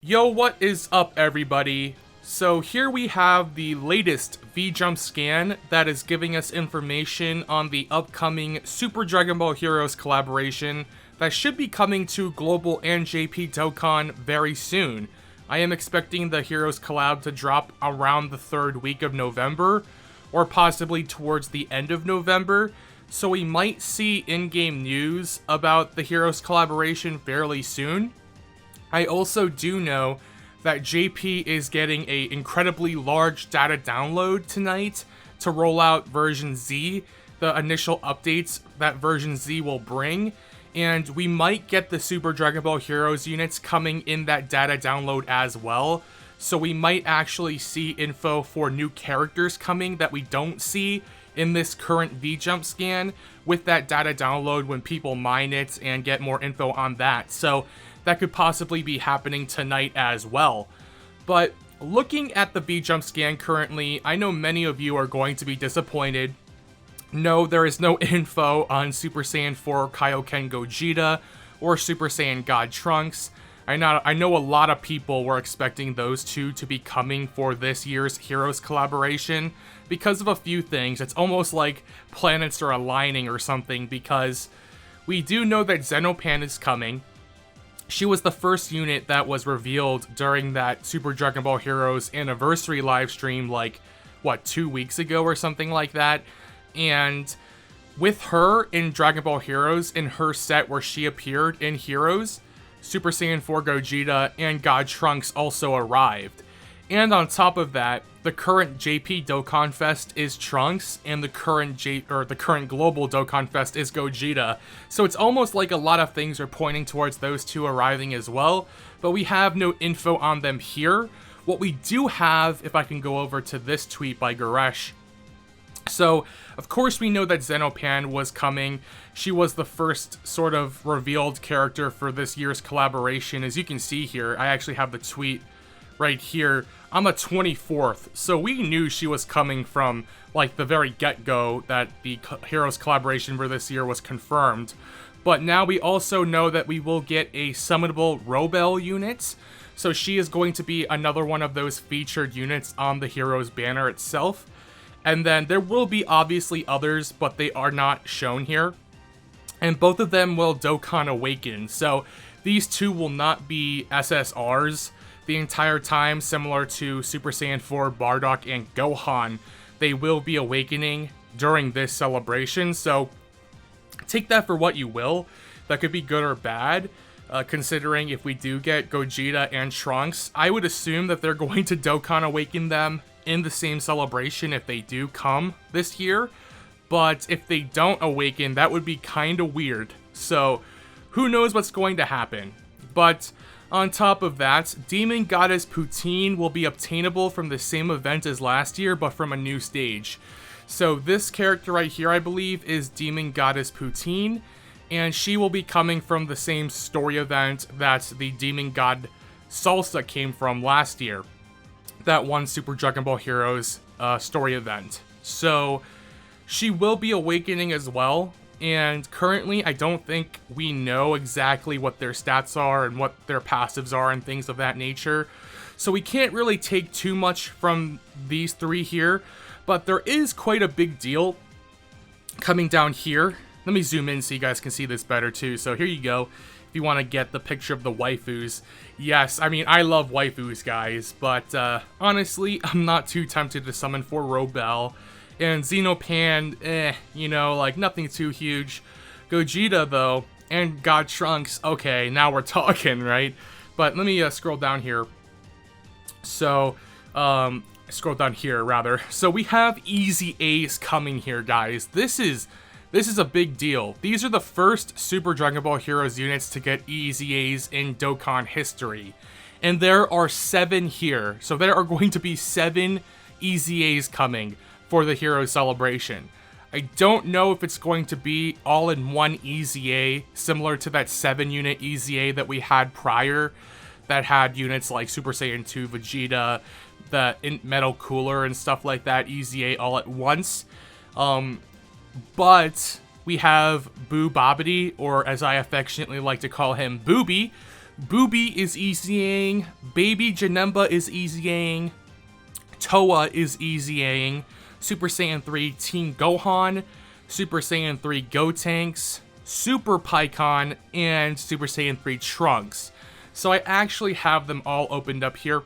Yo, what is up, everybody? So here we have the latest V-Jump scan that is giving us information on the upcoming Super Dragon Ball Heroes collaboration that should be coming to Global and JP Dokkan very soon. I am expecting the Heroes collab to drop around the third week of November, or possibly towards the end of November, so we might see in-game news about the Heroes collaboration fairly soon. I also do know that JP is getting a incredibly large data download tonight to roll out version Z, the initial updates that version Z will bring, and we might get the Super Dragon Ball Heroes units coming in that data download as well. So we might actually see info for new characters coming that we don't see in this current V-Jump scan with that data download when people mine it and get more info on that. So that could possibly be happening tonight as well. But looking at the V-Jump scan currently, I know many of you are going to be disappointed. No, there is no info on Super Saiyan 4 Kaioken Gogeta or Super Saiyan God Trunks. I know a lot of people were expecting those two to be coming for this year's Heroes collaboration because of a few things. It's almost like planets are aligning or something, because we do know that Zenopan is coming. She was the first unit that was revealed during that Super Dragon Ball Heroes anniversary livestream, like, what, 2 weeks ago or something like that? And with her in Dragon Ball Heroes, in her set where she appeared in Heroes, Super Saiyan 4 Gogeta and God Trunks also arrived. And on top of that, the current JP Dokkan Fest is Trunks, and the current global Dokkan Fest is Gogeta. So it's almost like a lot of things are pointing towards those two arriving as well, but we have no info on them here. What we do have, if I can go over to this tweet by Goresh. So, of course we know that Zenopan was coming. She was the first sort of revealed character for this year's collaboration. As you can see here, I actually have the tweet right here on the 24th. So we knew she was coming from, like, the very get-go that the Heroes collaboration for this year was confirmed. But now we also know that we will get a summonable Robel unit. So she is going to be another one of those featured units on the Heroes banner itself. And then there will be obviously others, but they are not shown here. And both of them will Dokkan Awaken. So these two will not be SSRs the entire time, similar to Super Saiyan 4, Bardock, and Gohan. They will be awakening during this celebration. So take that for what you will. That could be good or bad. Considering if we do get Gogeta and Trunks, I would assume that they're going to Dokkan Awaken them in the same celebration if they do come this year. But if they don't awaken, that would be kind of weird. So who knows what's going to happen. But on top of that, Demon Goddess Poutine will be obtainable from the same event as last year, but from a new stage. So this character right here, I believe, is Demon Goddess Poutine, and she will be coming from the same story event that the Demon God Salsa came from last year. That one Super Dragon Ball Heroes story event. So she will be awakening as well, and currently I don't think we know exactly what their stats are and what their passives are and things of that nature. So we can't really take too much from these three here, but there is quite a big deal coming down here. Let me zoom in so you guys can see this better too. So here you go. If you want to get the picture of the waifus. Yes, I mean, I love waifus, guys, but honestly, I'm not too tempted to summon for Robel. And Zenopan, you know, like, nothing too huge. Gogeta, though, and God Trunks, okay, now we're talking, right? But let me scroll down here. So, scroll down here, rather. So we have Easy A's coming here, guys. This is a big deal. These are the first Super Dragon Ball Heroes units to get Easy A's in Dokkan history. And there are 7 here. So there are going to be 7 Easy A's coming for the Heroes celebration. I don't know if it's going to be all in one Easy A, similar to that 7-unit Easy A that we had prior, that had units like Super Saiyan 2 Vegeta, the Metal Cooler and stuff like that, Easy A all at once. But we have Boo Bobbity, or as I affectionately like to call him, Booby, Booby is easying, Baby Janemba is easying, Toa is easying, Super Saiyan 3 Teen Gohan, Super Saiyan 3 Gotenks, Super Pikkon, and Super Saiyan 3 Trunks. So I actually have them all opened up here.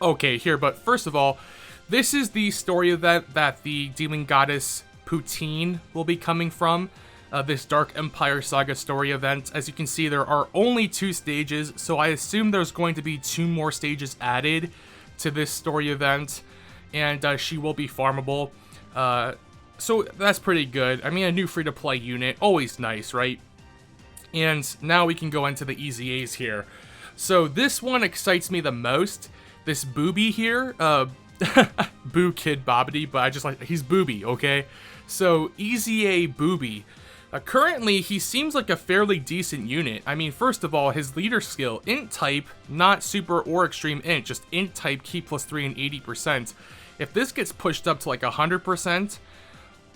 Okay, here, but first of all, this is the story event that the Demon Goddess Poutine will be coming from. This Dark Empire Saga story event. As you can see, there are only 2 stages, so I assume there's going to be 2 more stages added to this story event, and she will be farmable. So that's pretty good. I mean, a new free-to-play unit, always nice, right? And now we can go into the EZAs here. So this one excites me the most. This Booby here, Boo Kid Bobbity, but I just like, he's Booby, okay? So EZA Booby. Currently, he seems like a fairly decent unit. I mean, first of all, his leader skill, int type, not super or extreme int, just int type, key +3 and 80%. If this gets pushed up to like 100%,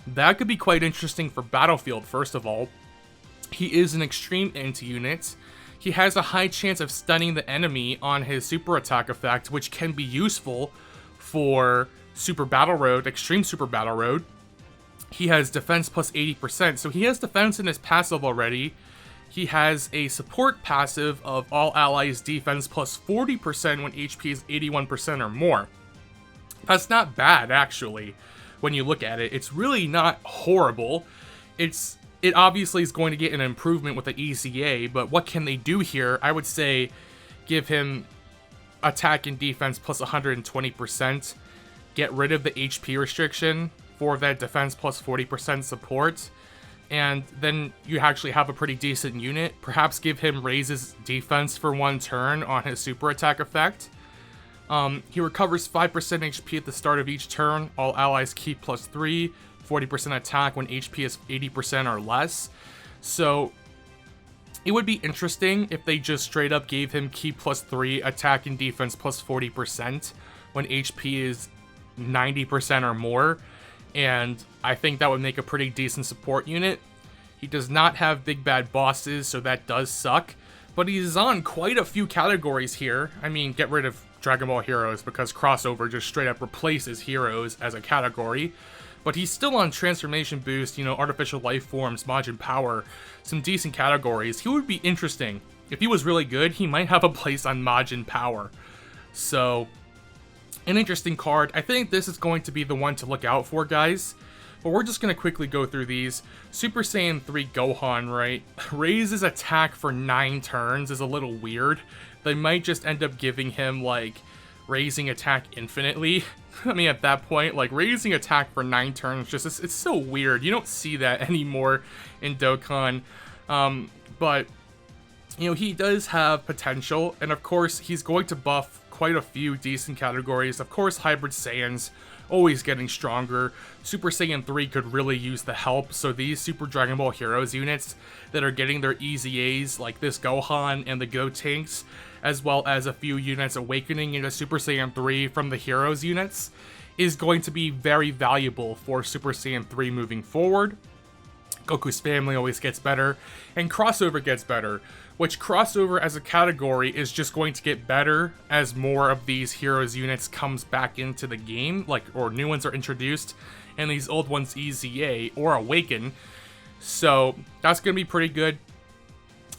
that could be quite interesting for Battlefield, first of all. He is an extreme int unit. He has a high chance of stunning the enemy on his super attack effect, which can be useful for Super Battle Road, Extreme Super Battle Road. He has defense +80%, so he has defense in his passive already. He has a support passive of all allies defense +40% when HP is 81% or more. That's not bad, actually, when you look at it. It's really not horrible. It obviously is going to get an improvement with the EZA, but what can they do here? I would say give him attack and defense +120%, get rid of the HP restriction for that defense +40% support, and then you actually have a pretty decent unit. Perhaps give him raises defense for 1 turn on his super attack effect. He recovers 5% HP at the start of each turn, all allies keep +3, 40% attack when HP is 80% or less. So it would be interesting if they just straight up gave him key +3, attack and defense +40% when HP is 90% or more. And I think that would make a pretty decent support unit. He does not have big bad bosses, so that does suck. But he's on quite a few categories here. I mean, get rid of Dragon Ball Heroes because crossover just straight up replaces Heroes as a category. But he's still on Transformation Boost, you know, Artificial Life Forms, Majin Power, some decent categories. He would be interesting. If he was really good, he might have a place on Majin Power. So, an interesting card. I think this is going to be the one to look out for, guys. But we're just going to quickly go through these. Super Saiyan 3 Gohan, right? Raises attack for 9 turns is a little weird. They might just end up giving him, like, raising attack infinitely. I mean, at that point, like, raising attack for 9 turns, just it's so weird. You don't see that anymore in Dokkan. But, you know, he does have potential. And, of course, he's going to buff quite a few decent categories. Of course, Hybrid Saiyans always getting stronger. Super Saiyan 3 could really use the help, so these Super Dragon Ball Heroes units that are getting their EZAs, like this Gohan and the Gotenks, as well as a few units awakening into Super Saiyan 3 from the Heroes units, is going to be very valuable for Super Saiyan 3 moving forward. Goku's family always gets better, and crossover gets better, which crossover as a category is just going to get better as more of these Heroes units comes back into the game, like, or new ones are introduced, and these old ones EZA or awaken. So that's going to be pretty good.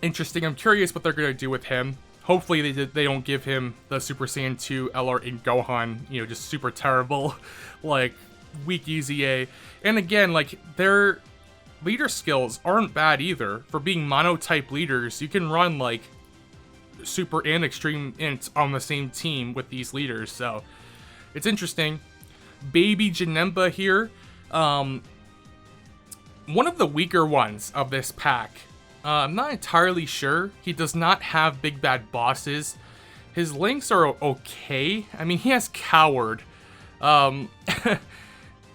Interesting. I'm curious what they're going to do with him. Hopefully they don't give him the Super Saiyan 2 LR in Gohan, you know, just super terrible, like, weak EZA. And again, like, their leader skills aren't bad either. For being mono-type leaders, you can run, like, super and extreme int on the same team with these leaders, so it's interesting. Baby Janemba here, one of the weaker ones of this pack. I'm not entirely sure. He does not have big bad bosses. His links are okay. I mean, he has Coward.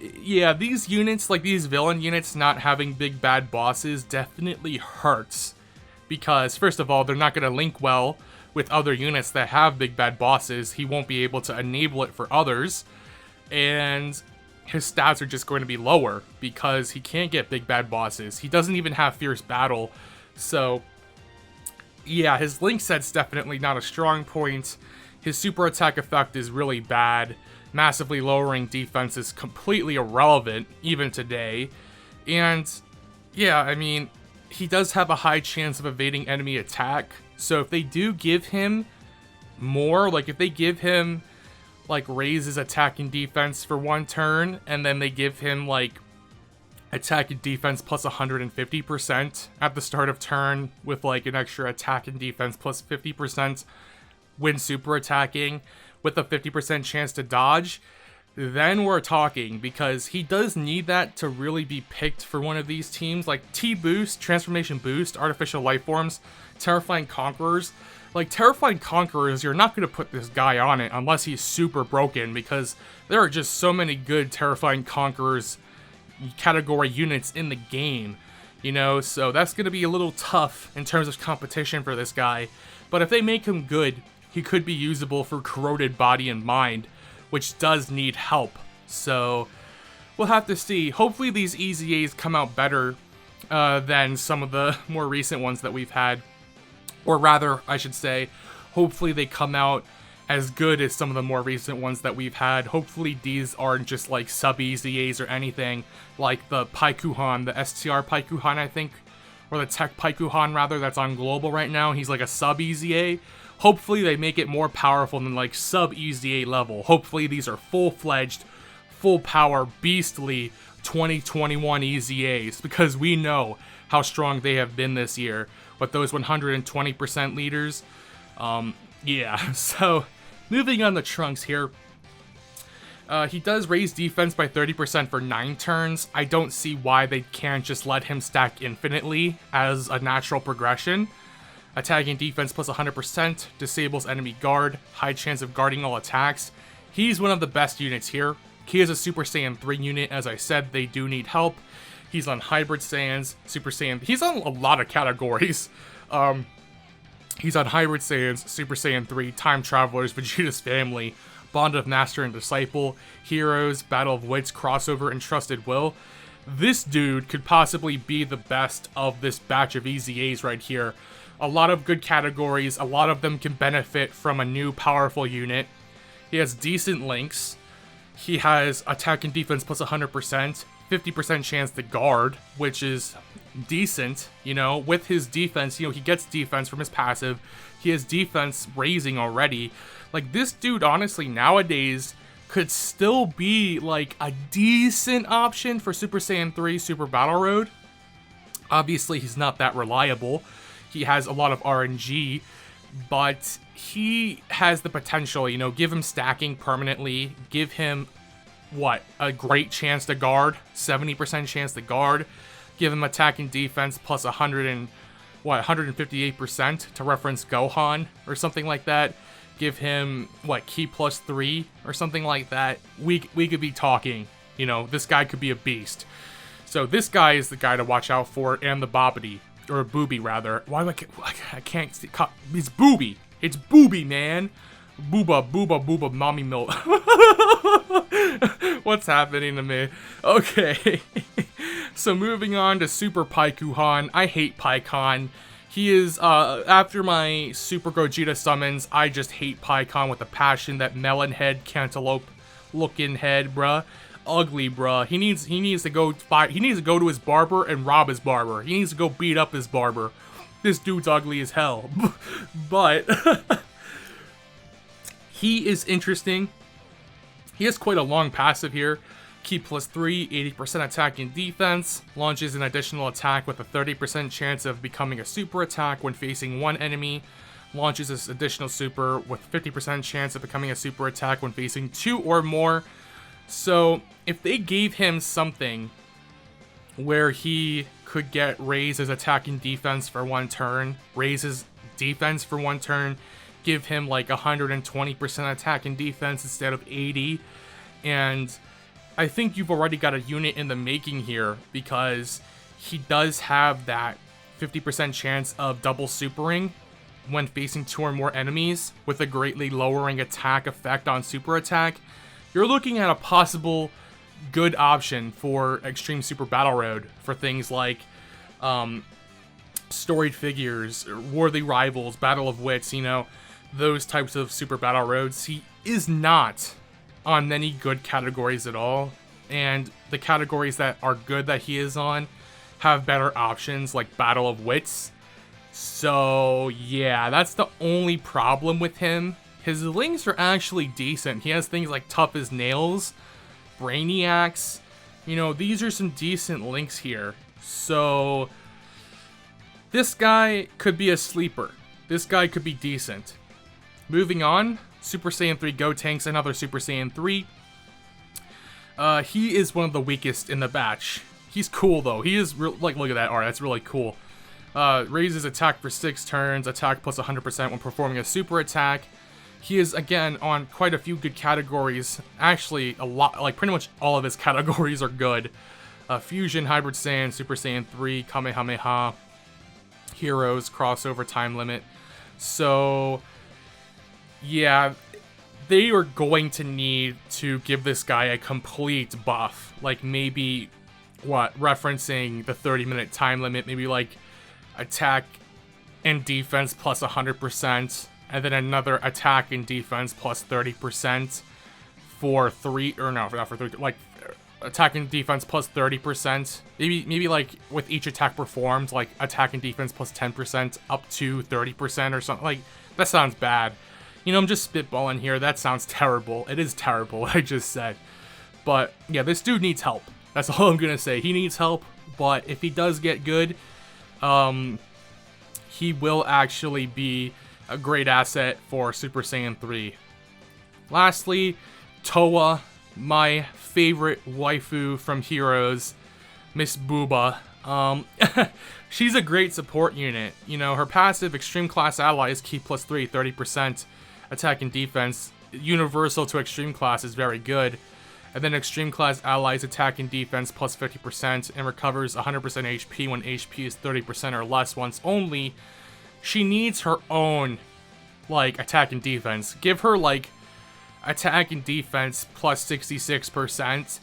Yeah, these units, like these villain units not having big bad bosses definitely hurts. Because, first of all, they're not going to link well with other units that have big bad bosses. He won't be able to enable it for others. And his stats are just going to be lower because he can't get big bad bosses. He doesn't even have Fierce Battle. So, Yeah, his link set's definitely not a strong point. His super attack effect is really bad. Massively lowering defense is completely irrelevant, even today. And, yeah, I mean, he does have a high chance of evading enemy attack. So if they do give him more, like if they give him, like, raise his attack and defense for one turn, and then they give him, like, attack and defense plus 150% at the start of turn with like an extra attack and defense plus 50% when super attacking with a 50% chance to dodge, then we're talking, because he does need that to really be picked for one of these teams. Like T-Boost, Transformation Boost, Artificial Life Forms, Terrifying Conquerors. Like Terrifying Conquerors, you're not going to put this guy on it unless he's super broken, because there are just so many good Terrifying Conquerors category units in the game, you know, so that's going to be a little tough in terms of competition for this guy. But if they make him good, he could be usable for Corroded Body and Mind, which does need help. So we'll have to see. Hopefully these EZAs come out better than some of the more recent ones that we've had, or rather, I should say, hopefully they come out as good as some of the more recent ones that we've had. Hopefully these aren't just like sub-EZAs or anything, like the Paikuhan, the STR Paikuhan, I think, or the Tech Paikuhan, rather, that's on Global right now. He's like a sub-EZA. Hopefully they make it more powerful than like sub-EZA level. Hopefully these are full-fledged, full-power, beastly 2021 EZAs, because we know how strong they have been this year with those 120% leaders. Yeah, so moving on to Trunks here. He does raise defense by 30% for 9 turns. I don't see why they can't just let him stack infinitely as a natural progression. Attacking defense plus 100%, disables enemy guard, high chance of guarding all attacks. He's one of the best units here. He is a Super Saiyan 3 unit. As I said, they do need help. He's on Hybrid Saiyans, Super Saiyan. He's on a lot of categories. He's on Hybrid Saiyans, Super Saiyan 3, Time Travelers, Vegeta's Family, Bond of Master and Disciple, Heroes, Battle of Wits, Crossover, and Trusted Will. This dude could possibly be the best of this batch of EZAs right here. A lot of good categories, a lot of them can benefit from a new powerful unit. He has decent links. He has attack and defense plus 100%, 50% chance to guard, which is decent, you know. With his defense, you know, he gets defense from his passive. He has defense raising already. Like, this dude, honestly, nowadays could still be, like, a decent option for Super Saiyan 3 Super Battle Road. Obviously, he's not that reliable. He has a lot of RNG, but he has the potential, you know, give him stacking permanently, give him, what, a great chance to guard, 70% chance to guard, give him attack and defense plus 158% to reference Gohan or something like that. Give him, what, Ki plus 3 or something like that. We could be talking, you know, this guy could be a beast. So this guy is the guy to watch out for, and the Bobbity, or Booby rather. Why do I can't see, it's Booby. It's Booby, man. Booba, mommy milk. What's happening to me? Okay. So moving on to Super Paikuhan. I hate Paikon. He is, after my Super Gogeta summons, I just hate Paikon with a passion. That melon head, cantaloupe looking head, bruh. Ugly, bruh. He needs to go fight. He needs to go to his barber and rob his barber. He needs to go beat up his barber. This dude's ugly as hell. But he is interesting. He has quite a long passive here. Ki plus 3, 80% attack and defense. Launches an additional attack with a 30% chance of becoming a super attack when facing one enemy. Launches this additional super with 50% chance of becoming a super attack when facing 2 or more. So if they gave him something where he could get raise his attack and defense for one turn, raise his defense for one turn, give him like 120% attack and defense instead of 80, and I think you've already got a unit in the making here, because he does have that 50% chance of double supering when facing 2 or more enemies with a greatly lowering attack effect on super attack. You're looking at a possible good option for Extreme Super Battle Road for things like storied figures, worthy rivals, battle of wits, you know, those types of super battle roads. He is not on many good categories at all, and the categories that are good that he is on have better options like battle of wits. So yeah, that's the only problem with him. His links are actually decent. He has things like tough as nails, brainiacs, you know, these are some decent links here. So this guy could be a sleeper. This guy could be decent. Moving on, Super Saiyan 3 Gotenks, another Super Saiyan 3. He is one of the weakest in the batch. He's cool though. He is like, look at that art. That's really cool. Raises attack for 6 turns, attack plus 100% when performing a super attack. He is again on quite a few good categories. Actually, a lot, like pretty much all of his categories are good. Fusion, Hybrid Saiyan, Super Saiyan 3, Kamehameha, Heroes, Crossover, Time Limit. So yeah, they are going to need to give this guy a complete buff. Like maybe, referencing the 30-minute time limit, maybe like attack and defense plus 100%, and then another attack and defense plus 30% for 3, or no, not for 3, like attack and defense plus 30%. Maybe like with each attack performed, like attack and defense plus 10% up to 30% or something. Like, that sounds bad. You know, I'm just spitballing here. That sounds terrible. It is terrible, what I just said. But yeah, this dude needs help. That's all I'm gonna say. He needs help, but if he does get good, he will actually be a great asset for Super Saiyan 3. Lastly, Towa, my favorite waifu from Heroes, Miss Booba. She's a great support unit. You know, her passive Extreme Class Allies Ki plus 3, 30% attack and defense. Universal to Extreme Class is very good. And then Extreme Class Allies attack and defense plus 50% and recovers 100% HP when HP is 30% or less once only. She needs her own, like, attack and defense. Give her, like, attack and defense plus 66%,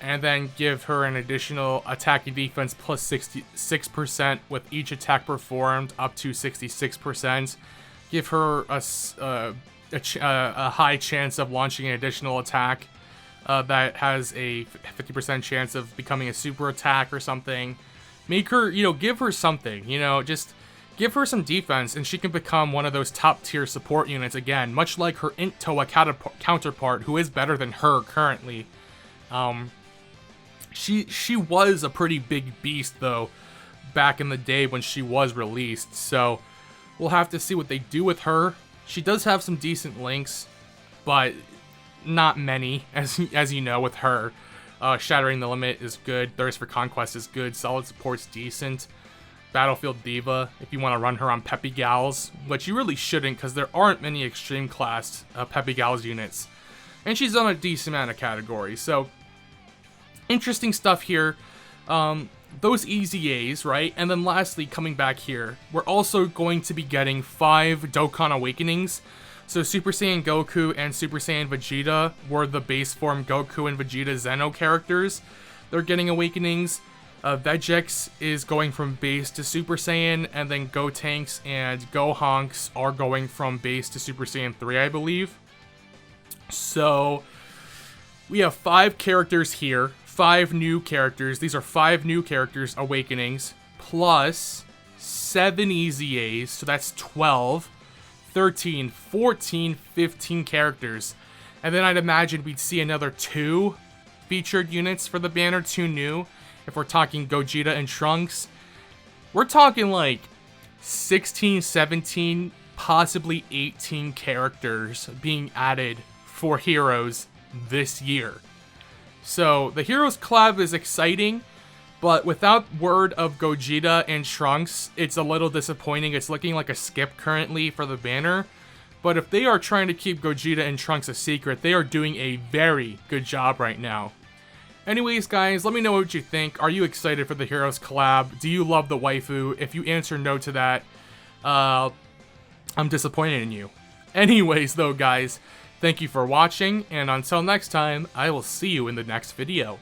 and then give her an additional attack and defense plus 66% with each attack performed up to 66%. Give her a high chance of launching an additional attack that has a 50% chance of becoming a super attack or something. Make her, you know, give her something, you know, just give her some defense and she can become one of those top tier support units again, much like her Towa counterpart, who is better than her currently. She was a pretty big beast though, back in the day when she was released, so we'll have to see what they do with her. She does have some decent links, but not many, as you know, with her. Shattering the Limit is good, Thirst for Conquest is good, Solid Support's decent. Battlefield Diva, if you want to run her on Peppy Gals, which you really shouldn't because there aren't many Extreme Class Peppy Gals units. And she's on a decent amount of categories, so interesting stuff here. Those EZAs, right? And then lastly, coming back here, we're also going to be getting 5 Dokkan Awakenings. So Super Saiyan Goku and Super Saiyan Vegeta were the base form Goku and Vegeta Zeno characters. They're getting Awakenings. Vegex is going from base to Super Saiyan, and then Gotenks and Gohanks are going from base to Super Saiyan 3, I believe. So we have 5 characters here, 5 new characters. These are 5 new characters, Awakenings, plus 7 EZAs, so that's 12, 13, 14, 15 characters. And then I'd imagine we'd see another 2 featured units for the banner, 2 new. If we're talking Gogeta and Trunks, we're talking like 16, 17, possibly 18 characters being added for Heroes this year. So the Heroes collab is exciting, but without word of Gogeta and Trunks, it's a little disappointing. It's looking like a skip currently for the banner. But if they are trying to keep Gogeta and Trunks a secret, they are doing a very good job right now. Anyways, guys, let me know what you think. Are you excited for the Heroes collab? Do you love the waifu? If you answer no to that, I'm disappointed in you. Anyways, though, guys, thank you for watching, and until next time, I will see you in the next video.